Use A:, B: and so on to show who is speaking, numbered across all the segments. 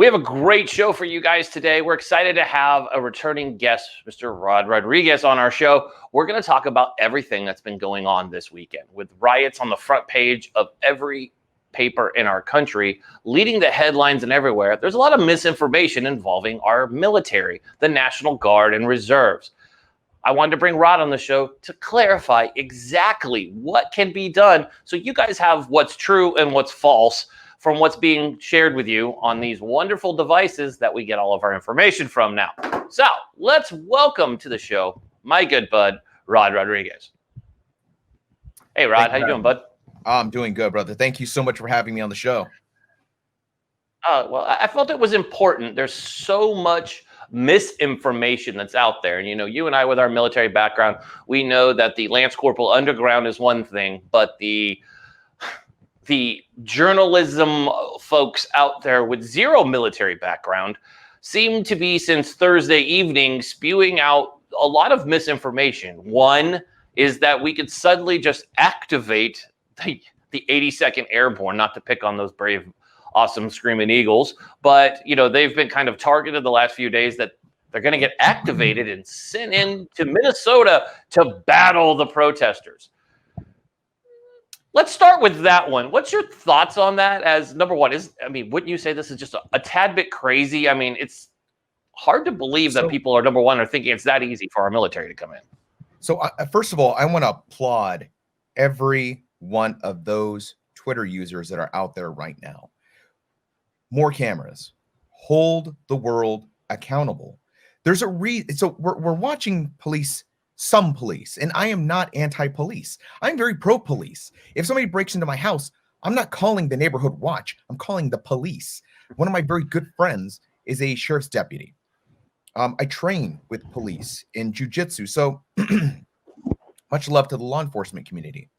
A: have a great show for you guys today. We're excited to have a returning guest, Mr. Rod Rodriguez, on our show. We're going to talk about everything that's been going on this weekend, with riots on the front page of every paper in our country, leading the headlines and everywhere. There's a lot of misinformation involving our military, the National Guard and Reserves. I wanted to bring Rod on the show to clarify exactly what can be done so you guys have what's true and what's false from what's being shared with you on these wonderful devices that we get all of our information from now. So let's welcome to the show my good bud, Rod Rodriguez. Hey, Rod, how you doing, bud?
B: I'm doing good, brother. Thank you so much for having me on the show.
A: Well, I felt it was important. There's so much misinformation that's out there. And, you and I, with our military background, we know that the Lance Corporal Underground is one thing, but the journalism folks out there with zero military background seem to be, since Thursday evening, spewing out a lot of misinformation. One is that we could suddenly just activate the 82nd Airborne, not to pick on those brave, awesome Screaming Eagles, but they've been kind of targeted the last few days that they're going to get activated and sent into Minnesota to battle the protesters. Let's start with that one. What's your thoughts on that? As number one, wouldn't you say this is just a tad bit crazy? It's hard to believe that people are thinking it's that easy for our military to come in.
B: So first of all, I want to applaud every one of those Twitter users that are out there right now. More cameras, hold the world accountable. There's a reason. So we're watching some police, and I am not anti-police. I'm very pro-police. If somebody breaks into my house, I'm not calling the neighborhood watch. I'm calling the police. One of my very good friends is a sheriff's deputy. I train with police in jiu-jitsu. So much love to the law enforcement community.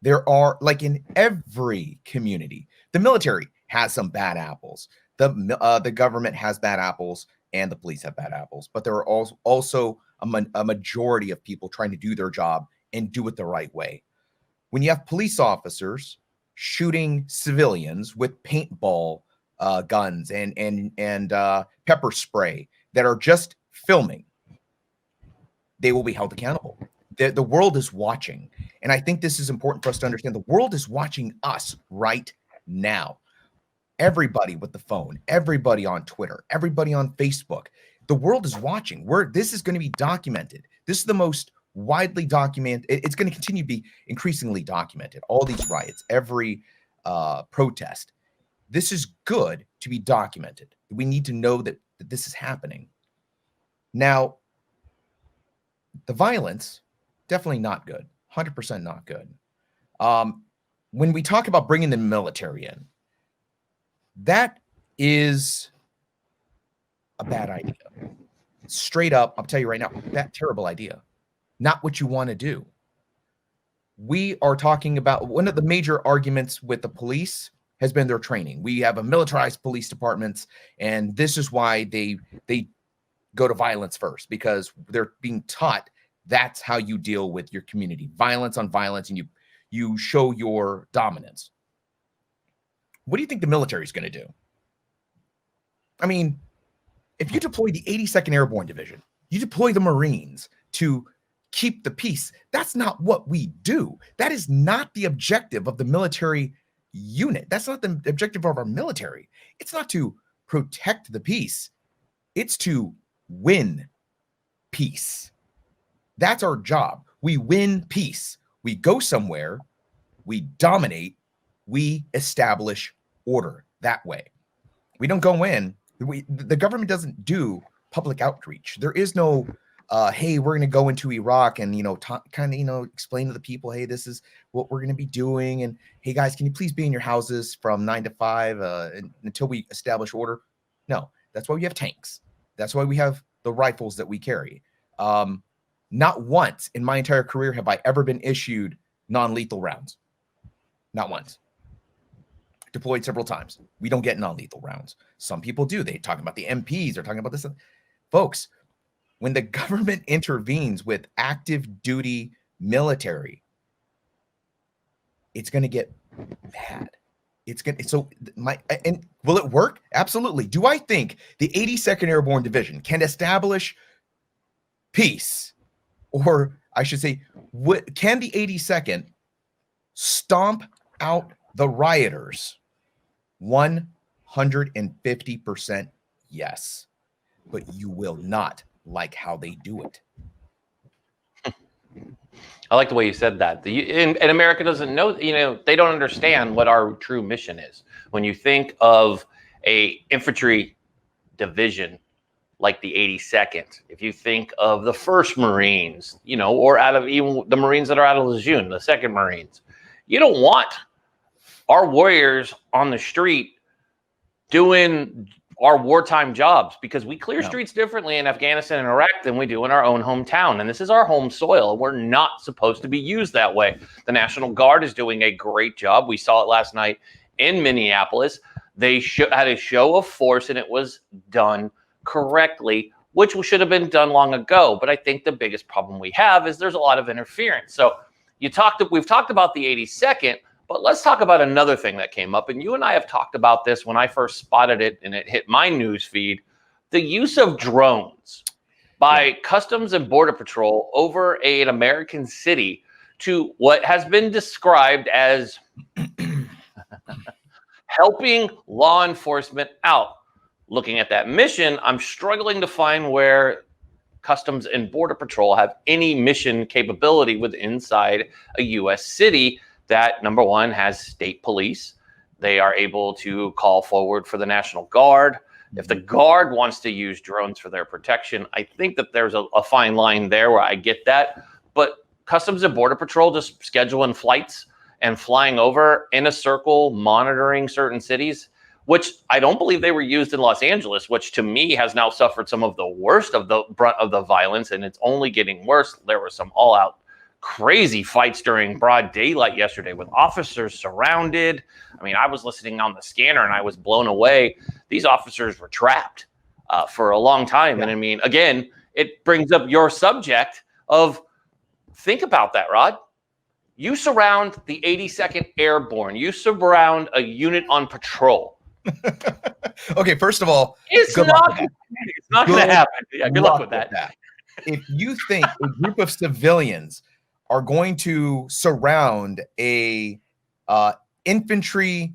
B: There are, like in every community, the military has some bad apples. The government has bad apples, and the police have bad apples. But there are also a majority of people trying to do their job and do it the right way. When you have police officers shooting civilians with paintball guns and pepper spray that are just filming, they will be held accountable. The world is watching. And I think this is important for us to understand. The world is watching us right now. Everybody with the phone, everybody on Twitter, everybody on Facebook. The world is watching. This is going to be documented. This is the most widely documented. It's going to continue to be increasingly documented. All these riots, every protest. This is good to be documented. We need to know that this is happening. Now, the violence, definitely not good. 100% not good. When we talk about bringing the military in, that is a bad idea. Straight up, I'll tell you right now, that terrible idea. Not what you want to do. We are talking about one of the major arguments with the police has been their training. We have a militarized police departments, and this is why they go to violence first, because they're being taught that's how you deal with your community. Violence on violence, and you show your dominance. What do you think the military is going to do? If you deploy the 82nd Airborne Division, you deploy the Marines to keep the peace. That's not what we do. That is not the objective of the military unit. That's not the objective of our military. It's not to protect the peace. It's to win peace. That's our job. We win peace. We go somewhere, we dominate, we establish order that way. We don't go in. The government doesn't do public outreach. There is no, hey, we're going to go into Iraq and, explain to the people, hey, this is what we're going to be doing. And hey, guys, can you please be in your houses from 9 to 5 until we establish order? No, that's why we have tanks. That's why we have the rifles that we carry. Not once in my entire career have I ever been issued non-lethal rounds. Not once. Deployed several times. We don't get non-lethal rounds. Some people do. They talk about the MPs. They're talking about this. Folks, when the government intervenes with active duty military, it's going to get bad. It's gonna and will it work? Absolutely. Do I think the 82nd Airborne Division can establish peace, or I should say, can the 82nd stomp out the rioters? 150% yes, but you will not like how they do it.
A: I like the way you said that. And America doesn't know, they don't understand what our true mission is. When you think of a infantry division like the 82nd, if you think of the 1st Marines, or out of even the Marines that are out of Lejeune, the 2nd Marines, you don't want our warriors on the street doing our wartime jobs, because we clear streets differently in Afghanistan and Iraq than we do in our own hometown. And this is our home soil. We're not supposed to be used that way. The National Guard is doing a great job. We saw it last night in Minneapolis. They had a show of force, and it was done correctly, which should have been done long ago. But I think the biggest problem we have is there's a lot of interference. So we've talked about the 82nd, but let's talk about another thing that came up. And you and I have talked about this when I first spotted it and it hit my news feed: the use of drones by Customs and Border Patrol over an American city to what has been described as helping law enforcement out. Looking at that mission, I'm struggling to find where Customs and Border Patrol have any mission capability with inside a U.S. city that, number one, has state police. They are able to call forward for the National Guard. If the Guard wants to use drones for their protection, I think that there's a fine line there where I get that. But Customs and Border Patrol just scheduling flights and flying over in a circle, monitoring certain cities, which I don't believe they were used in Los Angeles, which to me has now suffered some of the worst of the brunt of the violence, and it's only getting worse. There were some all-out crazy fights during broad daylight yesterday with officers surrounded. I mean, I was listening on the scanner and I was blown away. These officers were trapped for a long time. Yeah. And I mean, again, it brings up your subject of, think about that, Rod. You surround the 82nd Airborne. You surround a unit on patrol.
B: Okay, first of all,
A: it's not going to happen. Yeah, good luck with that.
B: If you think a group of civilians are going to surround a infantry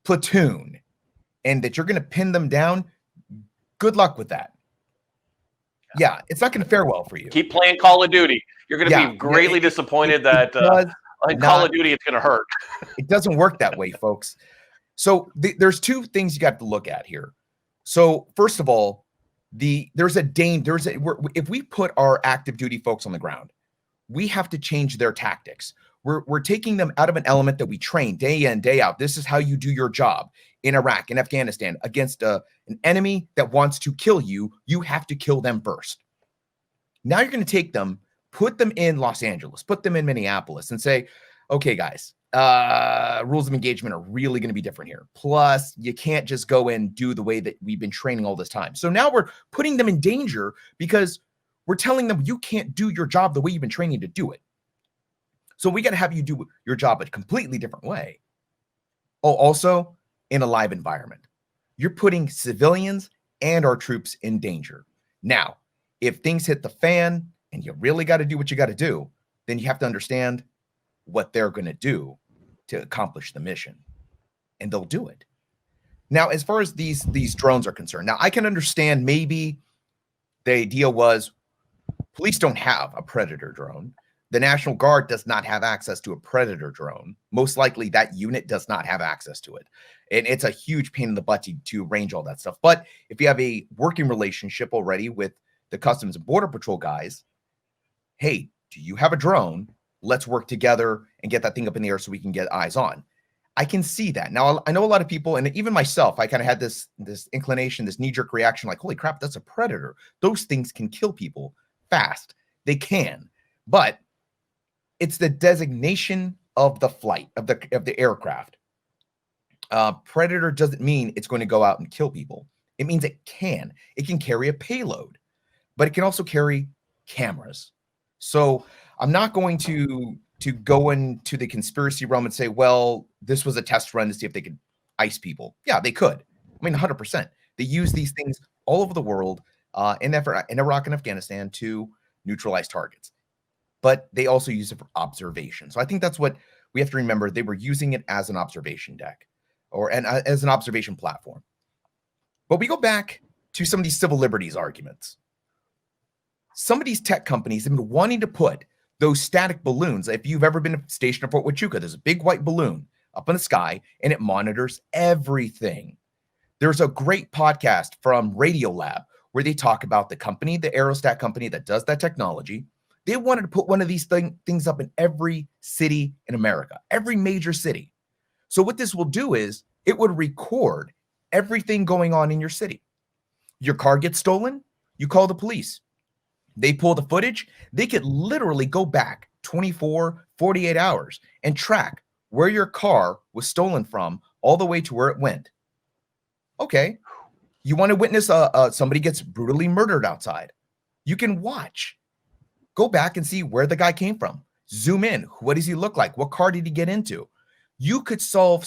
B: platoon and that you're going to pin them down, good luck with that. Yeah, it's not going to fare well for you.
A: Keep playing Call of Duty. You're going to be greatly disappointed that Call of Duty, it's going to hurt.
B: It doesn't work that way, folks. So there's two things you got to look at here. So first of all, if we put our active duty folks on the ground, we have to change their tactics. We're taking them out of an element that we train day in, day out. This is how you do your job in Iraq, in Afghanistan, against an enemy that wants to kill you. You have to kill them first. Now you're going to take them, put them in Los Angeles, put them in Minneapolis, and say, okay, guys, rules of engagement are really going to be different here. Plus, you can't just go and do the way that we've been training all this time. So now we're putting them in danger because we're telling them you can't do your job the way you've been training to do it. So we got to have you do your job a completely different way. Oh, also in a live environment. You're putting civilians and our troops in danger. Now, if things hit the fan and you really got to do what you got to do, then you have to understand what they're going to do to accomplish the mission. And they'll do it. Now, as far as these drones are concerned, now I can understand maybe the idea was police don't have a Predator drone. The National Guard does not have access to a Predator drone. Most likely that unit does not have access to it. And it's a huge pain in the butt to arrange all that stuff. But if you have a working relationship already with the Customs and Border Patrol guys, hey, do you have a drone? Let's work together and get that thing up in the air so we can get eyes on. I can see that. Now, I know a lot of people, and even myself, I kind of had this inclination, this knee-jerk reaction, like, holy crap, that's a Predator. Those things can kill people fast. They can. But it's the designation of the flight, of the aircraft. Predator doesn't mean it's going to go out and kill people. It means it can. It can carry a payload, but it can also carry cameras. So I'm not going to to go into the conspiracy realm and say, well, this was a test run to see if they could ice people. Yeah, they could. I mean, 100%. They use these things all over the world in Iraq and Afghanistan to neutralize targets. But they also use it for observation. So I think that's what we have to remember. They were using it as an observation deck as an observation platform. But we go back to some of these civil liberties arguments. Some of these tech companies have been wanting to put those static balloons. If you've ever been stationed at Fort Huachuca, there's a big white balloon up in the sky and it monitors everything. There's a great podcast from Radiolab where they talk about the company, the aerostat company that does that technology. They wanted to put one of these things up in every city in America, every major city. So what this will do is it would record everything going on in your city. Your car gets stolen, you call the police. They pull the footage. They could literally go back 24, 48 hours and track where your car was stolen from all the way to where it went. Okay. You want to witness somebody gets brutally murdered outside. You can watch. Go back and see where the guy came from. Zoom in. What does he look like? What car did he get into? You could solve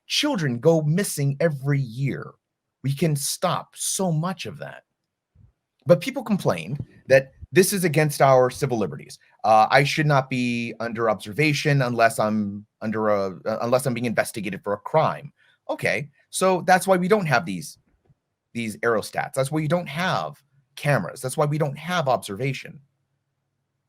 B: children go missing every year. We can stop so much of that. But people complain that this is against our civil liberties. I should not be under observation unless I'm being investigated for a crime. Okay, so that's why we don't have these aerostats. That's why you don't have cameras. That's why we don't have observation.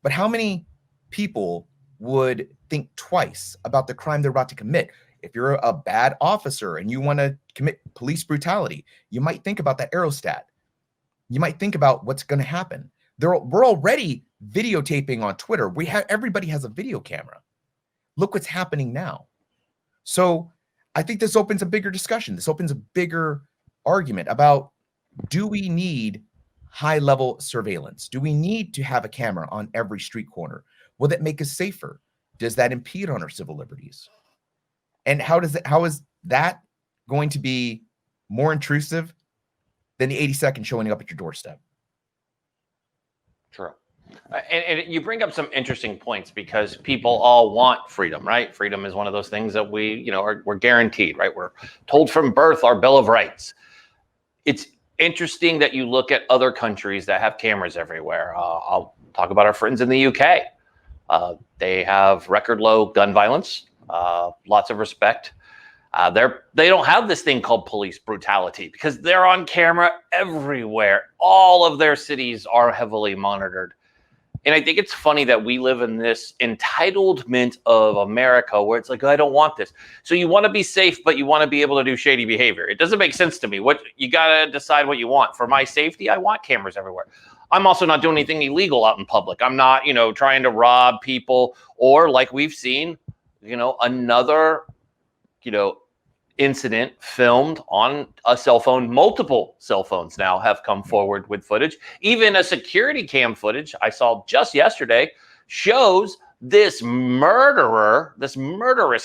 B: But how many people would think twice about the crime they're about to commit? If you're a bad officer and you want to commit police brutality, you might think about that aerostat. You might think about what's going to happen. We're already videotaping on Twitter. Everybody has a video camera. Look what's happening now. So I think this opens a bigger discussion. This opens a bigger argument about, do we need high-level surveillance? Do we need to have a camera on every street corner? Will that make us safer? Does that impede on our civil liberties? And how is that going to be more intrusive than the 80 seconds showing up at your doorstep?
A: True. And you bring up some interesting points because people all want freedom, right? Freedom is one of those things that we're guaranteed, right? We're told from birth our Bill of Rights. It's interesting that you look at other countries that have cameras everywhere. I'll talk about our friends in the UK. They have record low gun violence, lots of respect. They don't have this thing called police brutality because they're on camera everywhere. All of their cities are heavily monitored. And I think it's funny that we live in this entitlement of America where it's like, I don't want this. So you want to be safe, but you want to be able to do shady behavior. It doesn't make sense to me. You got to decide what you want. For my safety, I want cameras everywhere. I'm also not doing anything illegal out in public. I'm not, trying to rob people or like we've seen, another, incident filmed on a cell phone. Multiple cell phones now have come forward with footage. Even a security cam footage I saw just yesterday shows this murderous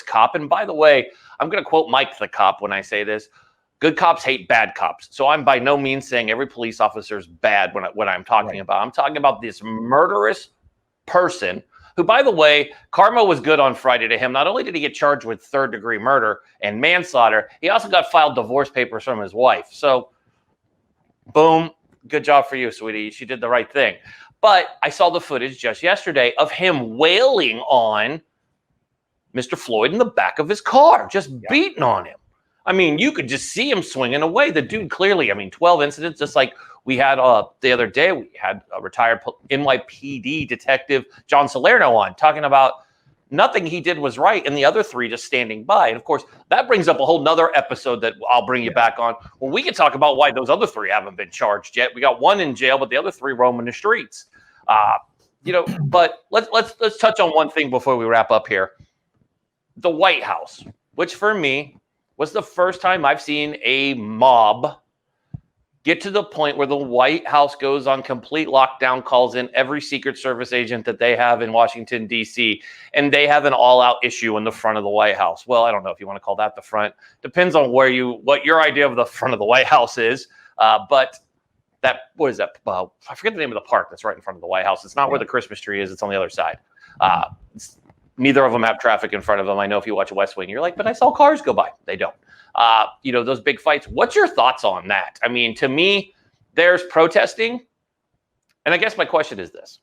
A: cop. And by the way, I'm going to quote Mike the cop when I say this. Good cops hate bad cops. So I'm by no means saying every police officer is bad when I'm talking about. I'm talking about this murderous person who, by the way, karma was good on Friday to him. Not only did he get charged with third-degree murder and manslaughter, he also got filed divorce papers from his wife. So, boom, good job for you, sweetie. She did the right thing. But I saw the footage just yesterday of him wailing on Mr. Floyd in the back of his car, just beating on him. I mean, you could just see him swinging away. The dude clearly, 12 incidents, just like we had the other day. We had a retired NYPD detective, John Salerno, on talking about nothing he did was right and the other three just standing by. And of course, that brings up a whole nother episode that I'll bring you back on. Well, we can talk about why those other three haven't been charged yet. We got one in jail, but the other three roaming the streets. But let's touch on one thing before we wrap up here. The White House, which for me was the first time I've seen a mob get to the point where the White House goes on complete lockdown, calls in every Secret Service agent that they have in Washington, D.C., and they have an all-out issue in the front of the White House. Well, I don't know if you want to call that the front. Depends on what your idea of the front of the White House is. But what is that? I forget the name of the park that's right in front of the White House. It's not where the Christmas tree is. It's on the other side. Neither of them have traffic in front of them. I know if you watch West Wing, you're like, but I saw cars go by. They don't. Those big fights. What's your thoughts on that? I mean, to me, there's protesting. And I guess my question is this.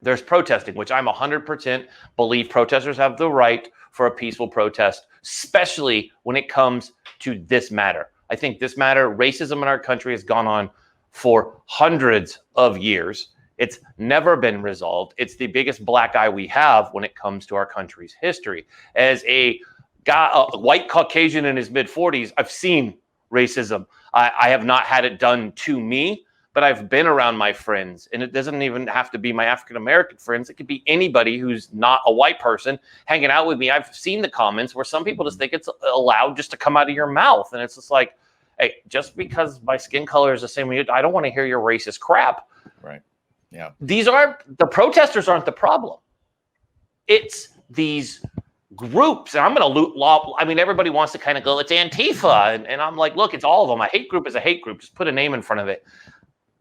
A: There's protesting, which I'm 100% believe protesters have the right for a peaceful protest, especially when it comes to this matter. I think this matter, racism in our country has gone on for hundreds of years. It's never been resolved. It's the biggest black eye we have when it comes to our country's history. As a guy, a white Caucasian in his mid-40s, I've seen racism. I have not had it done to me, but I've been around my friends, and it doesn't even have to be my African-American friends. It could be anybody who's not a white person hanging out with me. I've seen the comments where some people just think it's allowed just to come out of your mouth. And it's just like, hey, just because my skin color is the same, I don't want to hear your racist crap.
B: Right. Yeah.
A: The protesters aren't the problem. It's these groups. And I'm going to loot law. I mean, everybody wants to kind of go, it's Antifa. And I'm like, look, it's all of them. A hate group is a hate group. Just put a name in front of it.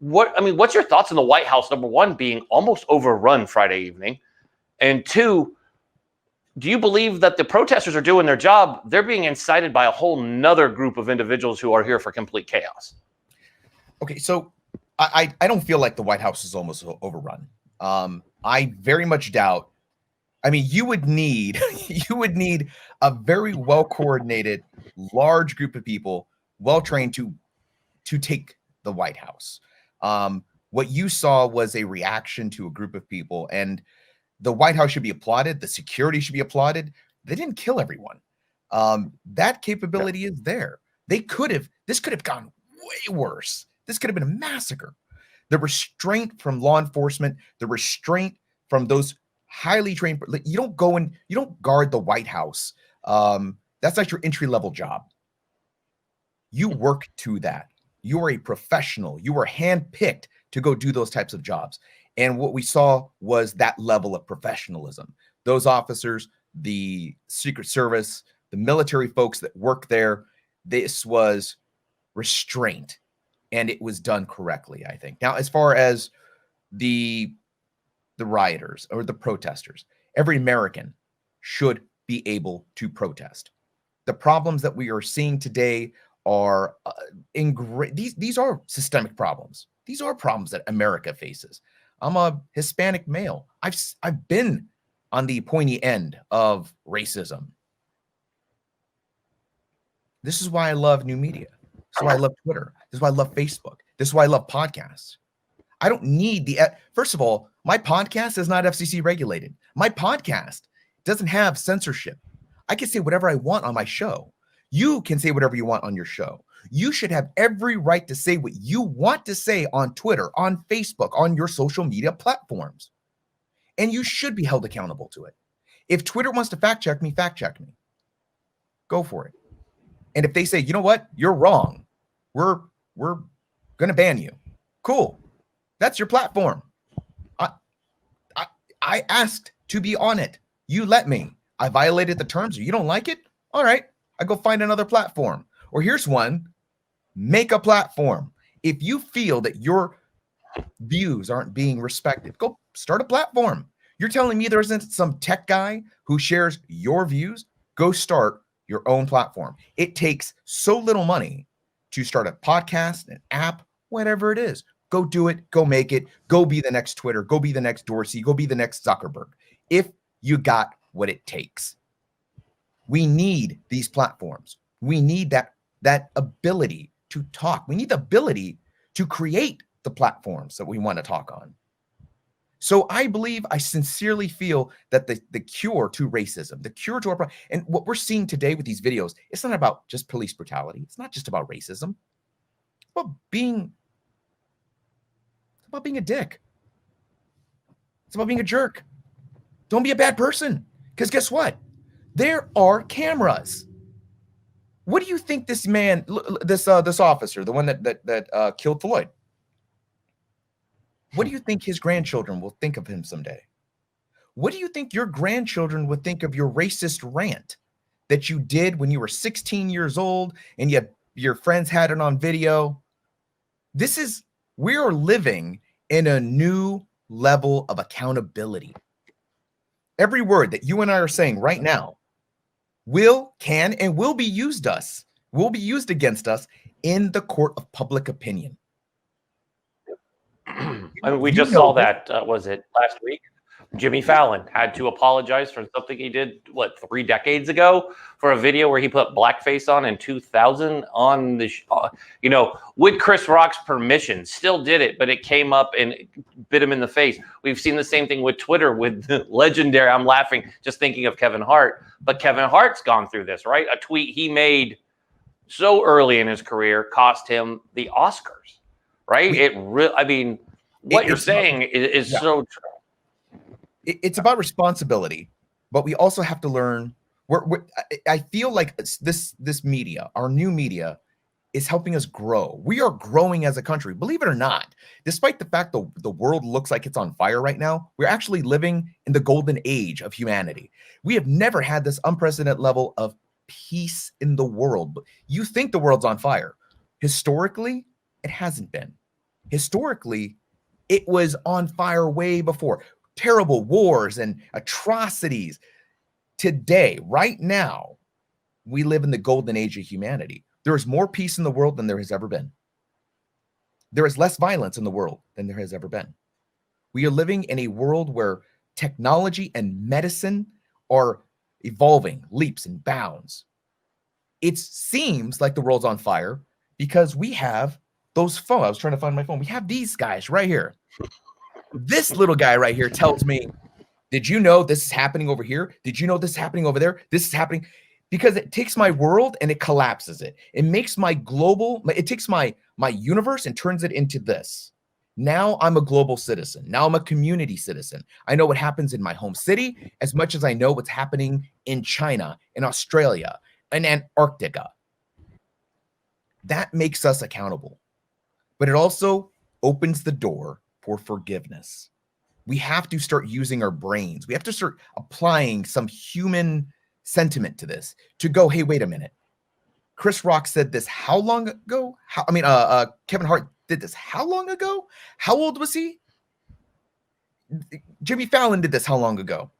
A: What's your thoughts on the White House, number one, being almost overrun Friday evening? And two, do you believe that the protesters are doing their job? They're being incited by a whole nother group of individuals who are here for complete chaos.
B: Okay, so I don't feel like the White House is almost overrun. I very much doubt. I mean, you would need a very well coordinated, large group of people, well trained to take the White House. What you saw was a reaction to a group of people, and the White House should be applauded. The security should be applauded. They didn't kill everyone. That capability is there. This could have gone way worse. This could have been a massacre. The restraint from law enforcement, the restraint from those highly trained, you don't guard the White House. That's not your entry-level job. You work to that. You are a professional. You were handpicked to go do those types of jobs. And what we saw was that level of professionalism. Those officers, the Secret Service, the military folks that work there, this was restraint, and it was done correctly, I think. Now, as far as the rioters or the protesters, every American should be able to protest. The problems that we are seeing today are these are systemic problems. These are problems that America faces. I'm a Hispanic male. I've been on the pointy end of racism. This is why I love new media. This is why I love Twitter. This is why I love Facebook. This is why I love podcasts. I don't need first of all, my podcast is not FCC regulated. My podcast doesn't have censorship. I can say whatever I want on my show. You can say whatever you want on your show. You should have every right to say what you want to say on Twitter, on Facebook, on your social media platforms. And you should be held accountable to it. If Twitter wants to fact check me. Go for it. And if they say, you know what, you're wrong, we're going to ban you. Cool. That's your platform. I asked to be on it. You let me. I violated the terms. You don't like it? All right. I go find another platform. Or here's one. Make a platform. If you feel that your views aren't being respected, go start a platform. You're telling me there isn't some tech guy who shares your views? Go start your own platform. It takes so little money to start a podcast, an app, whatever it is. Go do it. Go make it. Go be the next Twitter. Go be the next Dorsey. Go be the next Zuckerberg. If you got what it takes. We need these platforms. We need that ability to talk. We need the ability to create the platforms that we want to talk on. So I sincerely feel that the cure to racism, the cure to our, and what we're seeing today with these videos, it's not about just police brutality. It's not just about racism. It's about being a dick. It's about being a jerk. Don't be a bad person. Because guess what? There are cameras. What do you think this man, this officer, the one that killed Floyd, what do you think his grandchildren will think of him someday? What do you think your grandchildren would think of your racist rant that you did when you were 16 years old and your friends had it on video? We are living in a new level of accountability. Every word that you and I are saying right now can, and will be used against us in the court of public opinion.
A: I mean, we just saw that, was it last week? Jimmy Fallon had to apologize for something he did, 3 decades ago, for a video where he put blackface on in 2000 on the, with Chris Rock's permission, still did it, but it came up and bit him in the face. We've seen the same thing with Twitter with the legendary, I'm laughing just thinking of Kevin Hart, but Kevin Hart's gone through this, right? A tweet he made so early in his career cost him the Oscars, right? What you're saying is so true.
B: It's about responsibility, but we also have to learn. I feel like this media, our new media, is helping us grow. We are growing as a country, believe it or not. Despite the fact the world looks like it's on fire right now, we're actually living in the golden age of humanity. We have never had this unprecedented level of peace in the world. You think the world's on fire. Historically, it hasn't been. Historically, it was on fire way before. Terrible wars and atrocities. Today, right now, we live in the golden age of humanity. There is more peace in the world than there has ever been. There is less violence in the world than there has ever been. We are living in a world where technology and medicine are evolving leaps and bounds. It seems like the world's on fire because we have those phones. I was trying to find my phone. We have these guys right here. This little guy right here tells me, did you know this is happening over here? Did you know this is happening over there? This is happening. Because it takes my world and it collapses it. It makes it takes my universe and turns it into this. Now I'm a global citizen. Now I'm a community citizen. I know what happens in my home city as much as I know what's happening in China, in Australia, in Antarctica. That makes us accountable. But it also opens the door for forgiveness. We have to start using our brains. We have to start applying some human sentiment to this to go, hey, wait a minute. Chris Rock said this how long ago? Kevin Hart did this how long ago? How old was he? Jimmy Fallon did this how long ago?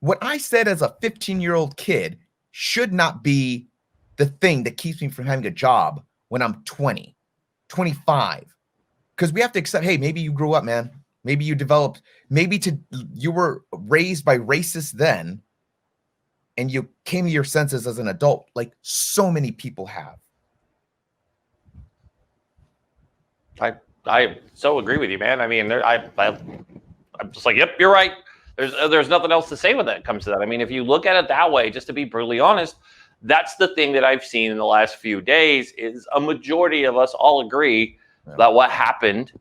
B: What I said as a 15-year-old kid should not be the thing that keeps me from having a job when I'm 20, 25. Because we have to accept, hey, maybe you grew up, man. Maybe you developed, you were raised by racists then, and you came to your senses as an adult, like so many people have.
A: I so agree with you, man. I mean, I'm just like, yep, you're right. There's nothing else to say when that comes to that. I mean, if you look at it that way, just to be brutally honest, that's the thing that I've seen in the last few days is a majority of us all agree that what happened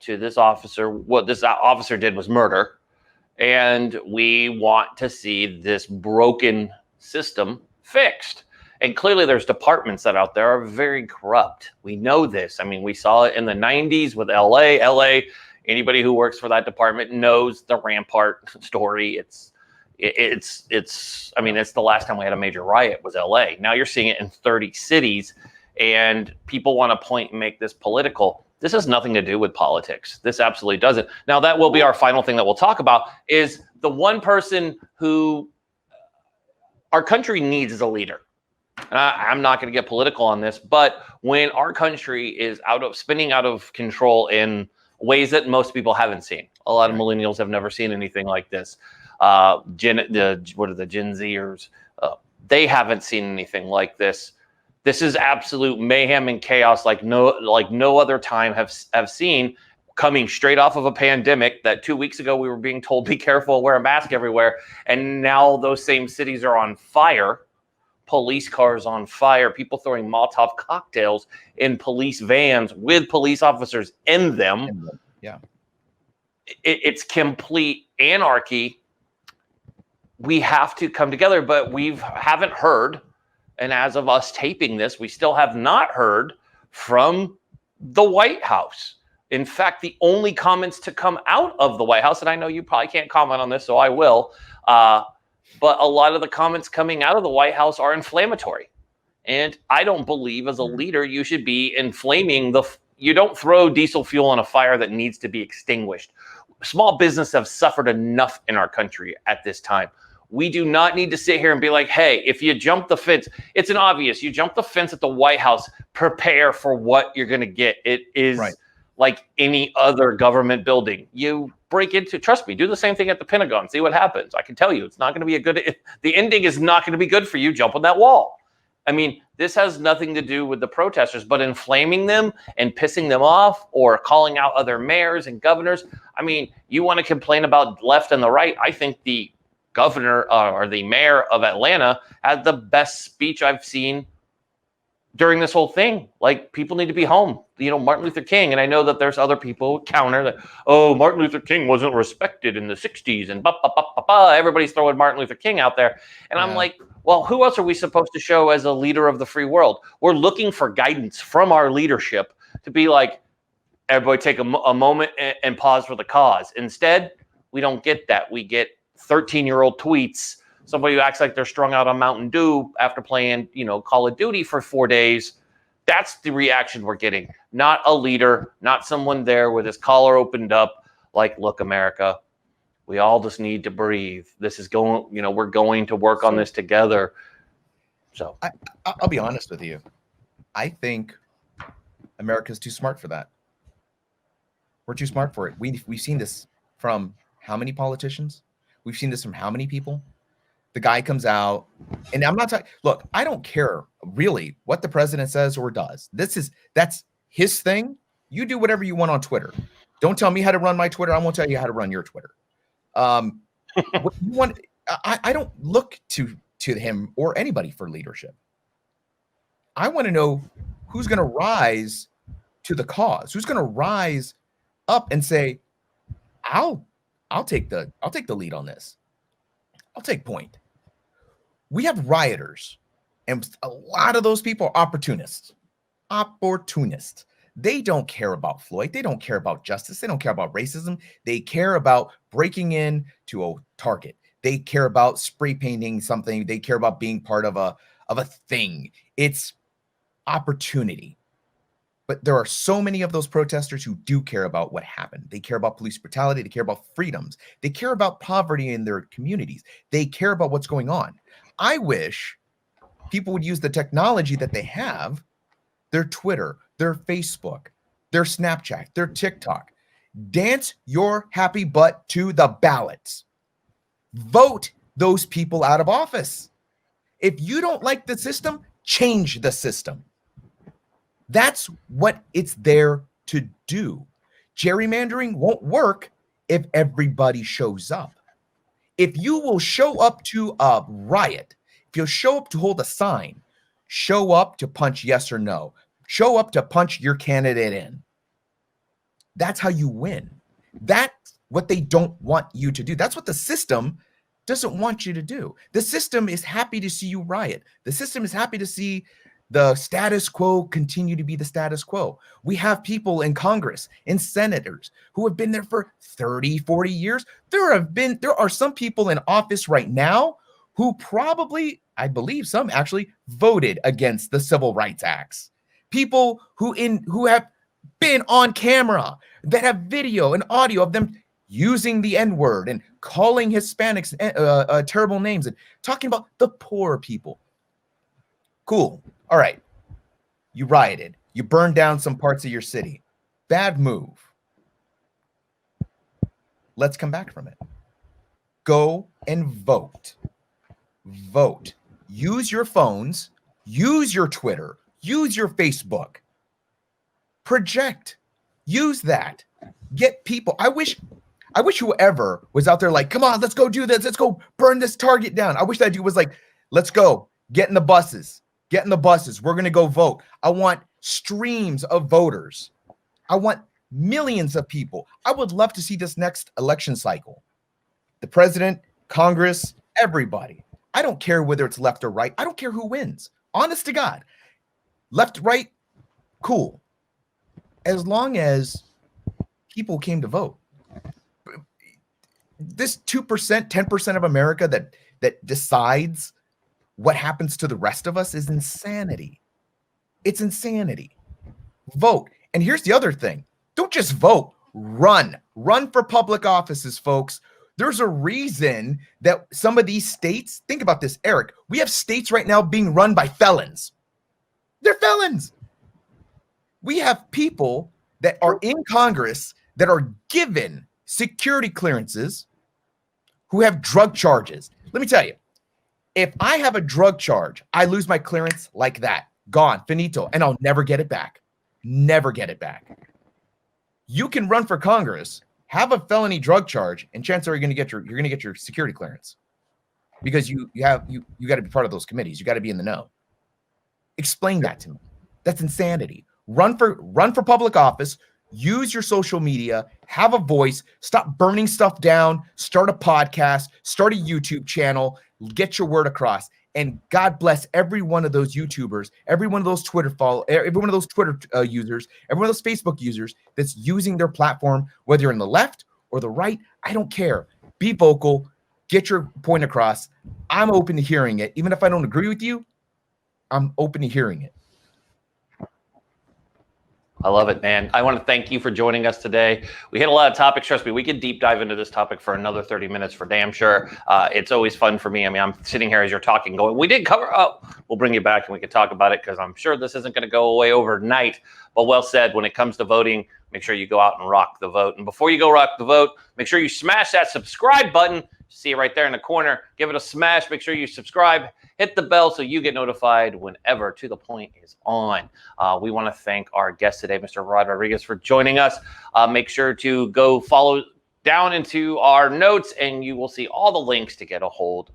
A: to this officer, what this officer did was murder. And we want to see this broken system fixed. And clearly there's departments that out there are very corrupt. We know this. I mean, we saw it in the 90s with LA. Anybody who works for that department knows the Rampart story. It's the last time we had a major riot was LA. Now you're seeing it in 30 cities. And people want to point and make this political. This has nothing to do with politics. This absolutely doesn't. Now, that will be our final thing that we'll talk about is the one person who our country needs as a leader. I'm not going to get political on this, but when our country is spinning out of control in ways that most people haven't seen, a lot of millennials have never seen anything like this. Gen Zers? They haven't seen anything like this. This is absolute mayhem and chaos like no other time have seen, coming straight off of a pandemic that 2 weeks ago we were being told, be careful, wear a mask everywhere. And now those same cities are on fire, police cars on fire, people throwing Molotov cocktails in police vans with police officers in them.
B: Yeah.
A: It's complete anarchy. We have to come together, but we haven't heard. And as of us taping this, we still have not heard from the White House. In fact, the only comments to come out of the White House, and I know you probably can't comment on this, so I will, but a lot of the comments coming out of the White House are inflammatory. And I don't believe as a leader you should be inflaming you don't throw diesel fuel on a fire that needs to be extinguished. small business have suffered enough in our country at this time. We do not need to sit here and be like, hey, if you jump the fence, it's an obvious. You jump the fence at the White House, prepare for what you're going to get. It is like any other government building. You break into, trust me, do the same thing at the Pentagon. See what happens. I can tell you, it's not going to be a good, the ending is not going to be good for you. Jump on that wall. I mean, this has nothing to do with the protesters, but inflaming them and pissing them off or calling out other mayors and governors. I mean, you want to complain about left and the right. I think the governor or the mayor of Atlanta had the best speech I've seen during this whole thing. Like, people need to be home. You know, Martin Luther King, and I know that there's other people counter that, oh, Martin Luther King wasn't respected in the 60s and everybody's throwing Martin Luther King out there. And I'm like, well, who else are we supposed to show as a leader of the free world? We're looking for guidance from our leadership to be like, everybody take a moment and pause for the cause. Instead, we don't get that. We get 13-year-old tweets, somebody who acts like they're strung out on Mountain Dew after playing, you know, Call of Duty for 4 days. That's the reaction we're getting. Not a leader, not someone there with his collar opened up like, look, America, we all just need to breathe. This is going, you know, we're going to work on this together. So
B: I'll be honest with you. I think America's too smart for that. We're too smart for it. We've seen this from how many politicians? We've seen this from how many people? The guy comes out, and I'm not talking. Look, I don't care really what the president says or does. That's his thing. You do whatever you want on Twitter. Don't tell me how to run my Twitter. I won't tell you how to run your Twitter. What you want, I don't look to him or anybody for leadership. I want to know who's going to rise to the cause. Who's going to rise up and say, I'll take the lead on this. I'll take point. We have rioters, and a lot of those people are opportunists. They don't care about Floyd. They don't care about justice. They don't care about racism. They care about breaking in to a Target. They care about spray painting something. They care about being part of a thing. It's opportunity. But there are so many of those protesters who do care about what happened. They care about police brutality. They care about freedoms. They care about poverty in their communities. They care about what's going on. I wish people would use the technology that they have, their Twitter, their Facebook, their Snapchat, their TikTok. Dance your happy butt to the ballots. Vote those people out of office. If you don't like the system, change the system. That's what it's there to do. Gerrymandering won't work if everybody shows up. If you will show up to a riot, if you'll show up to hold a sign, show up to punch yes or no, show up to punch your candidate in. That's how you win. That's what they don't want you to do. That's what the system doesn't want you to do. The system is happy to see you riot. The system is happy to see the status quo continue to be the status quo. We have people in Congress and senators who have been there for 30, 40 years. There are some people in office right now who probably, I believe some actually voted against the Civil Rights Acts. People who have been on camera, that have video and audio of them using the N-word and calling Hispanics terrible names and talking about the poor people. Cool. All right. You rioted. You burned down some parts of your city. Bad move. Let's come back from it. Go and vote. Vote. Use your phones. Use your Twitter. Use your Facebook. Project. Use that. Get people. I wish whoever was out there like, come on, let's go do this. Let's go burn this Target down. I wish that dude was like, let's go. Get in the buses. Get in the buses. We're going to go vote. I want streams of voters. I want millions of people. I would love to see this next election cycle. The president, Congress, everybody. I don't care whether it's left or right. I don't care who wins. Honest to God. Left, right, cool. As long as people came to vote. This 2%, 10% of America that decides what happens to the rest of us is insanity. It's insanity. Vote. And here's the other thing. Don't just vote. Run for public offices, folks. There's a reason that some of these states, think about this, Eric, we have states right now being run by felons. They're felons. We have people that are in Congress that are given security clearances who have drug charges. Let me tell you, if I have a drug charge, I lose my clearance like that. Gone, finito, and I'll never get it back. Never get it back. You can run for Congress, have a felony drug charge, and chances are you're going to get your security clearance because you got to be part of those committees. You got to be in the know. Explain that to me. That's insanity. Run for public office. Use your social media. Have a voice. Stop burning stuff down. Start a podcast. Start a YouTube channel. Get your word across. And God bless every one of those YouTubers, every one of those Twitter users, every one of those Facebook users that's using their platform, whether you're on the left or the right. I don't care. Be vocal. Get your point across. I'm open to hearing it. Even if I don't agree with you, I'm open to hearing it.
A: I love it, man. I want to thank you for joining us today. We hit a lot of topics. Trust me, we could deep dive into this topic for another 30 minutes for damn sure. It's always fun for me. I mean, I'm sitting here as you're talking going, we did cover, we'll bring you back and we can talk about it because I'm sure this isn't going to go away overnight. But well said, when it comes to voting, make sure you go out and rock the vote. And before you go rock the vote, make sure you smash that subscribe button. See it right there in the corner. Give it a smash. Make sure you subscribe. Hit the bell so you get notified whenever To The Point is on. We want to thank our guest today, Mr. Rod Rodriguez, for joining us. Make sure to go follow down into our notes, and you will see all the links to get a hold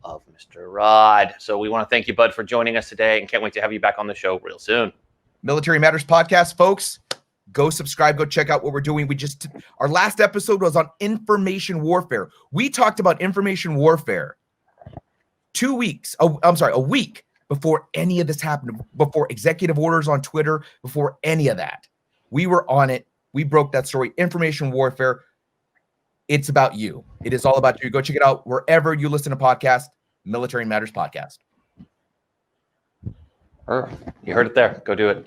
A: of Mr. Rod. So we want to thank you, bud, for joining us today, and can't wait to have you back on the show real soon.
B: Military Matters Podcast, folks. Go subscribe. Go check out what we're doing. Our last episode was on information warfare. We talked about information warfare a week before any of this happened, before executive orders on Twitter, before any of that. We were on it. We broke that story. Information warfare. It's about you. It is all about you. Go check it out wherever you listen to podcasts. Military Matters Podcast.
A: You heard it there. Go do it.